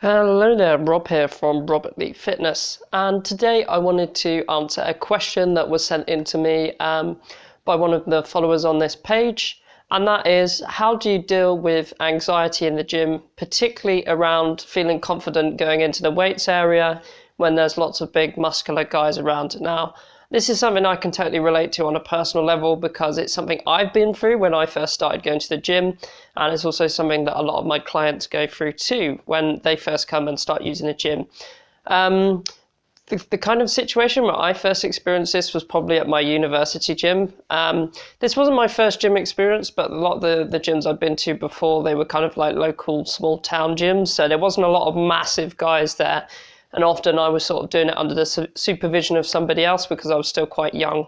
Hello there, Rob here from Robert Lee Fitness, and today I wanted to answer a question that was sent in to me by one of the followers on this page, and that is, how do you deal with anxiety in the gym, particularly around feeling confident going into the weights area when there's lots of big muscular guys around? Now, this is something I can totally relate to on a personal level because it's something I've been through when I first started going to the gym, and it's also something that a lot of my clients go through too when they first come and start using a gym. The kind of situation where I first experienced this was probably at my university gym. This wasn't my first gym experience, but a lot of the gyms I'd been to before, they were kind of like local small town gyms, so there wasn't a lot of massive guys there. And often I was sort of doing it under the supervision of somebody else because I was still quite young,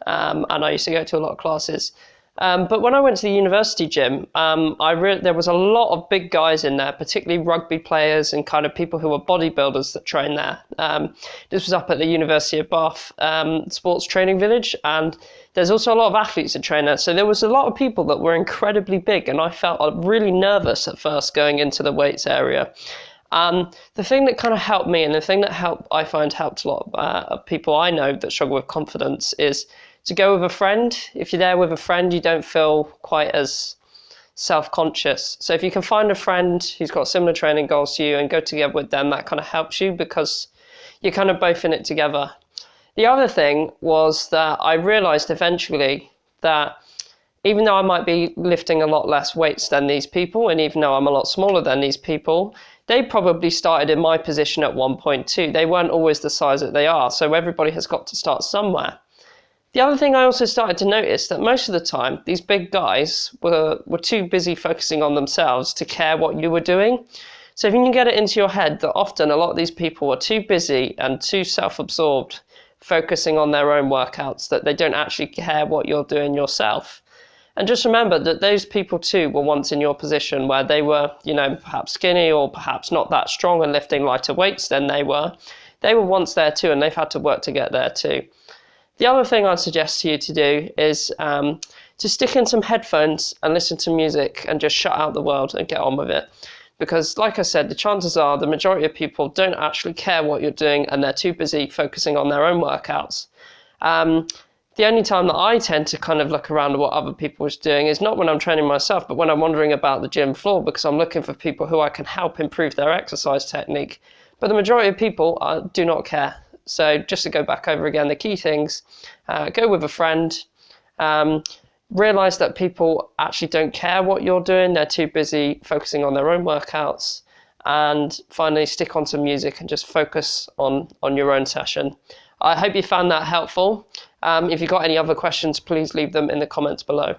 and I used to go to a lot of classes. But when I went to the university gym, there was a lot of big guys in there, particularly rugby players and kind of people who were bodybuilders that trained there. This was up at the University of Bath Sports Training Village, and there's also a lot of athletes that train there. So there was a lot of people that were incredibly big, and I felt really nervous at first going into the weights area. The thing that kind of helped me, and the thing that I find helped a lot of people I know that struggle with confidence, is to go with a friend. If you're there with a friend, you don't feel quite as self-conscious. So if you can find a friend who's got similar training goals to you and go together with them, that kind of helps you because you're kind of both in it together. The other thing was that I realized eventually that even though I might be lifting a lot less weights than these people, and even though I'm a lot smaller than these people, they probably started in my position at one point too. They weren't always the size that they are, so everybody has got to start somewhere. The other thing I also started to notice that most of the time, these big guys were too busy focusing on themselves to care what you were doing. So if you can get it into your head that often a lot of these people are too busy and too self-absorbed focusing on their own workouts that they don't actually care what you're doing yourself. And just remember that those people too were once in your position where they were, perhaps skinny or perhaps not that strong and lifting lighter weights than they were. They were once there too, and they've had to work to get there too. The other thing I'd suggest to you to do is to stick in some headphones and listen to music and just shut out the world and get on with it. Because like I said, the chances are the majority of people don't actually care what you're doing and they're too busy focusing on their own workouts. The only time that I tend to kind of look around at what other people are doing is not when I'm training myself, but when I'm wandering about the gym floor because I'm looking for people who I can help improve their exercise technique. But the majority of people do not care. So just to go back over again, the key things, go with a friend, realize that people actually don't care what you're doing. They're too busy focusing on their own workouts. And finally, stick on some music and just focus on your own session. I hope you found that helpful. If you've got any other questions, please leave them in the comments below.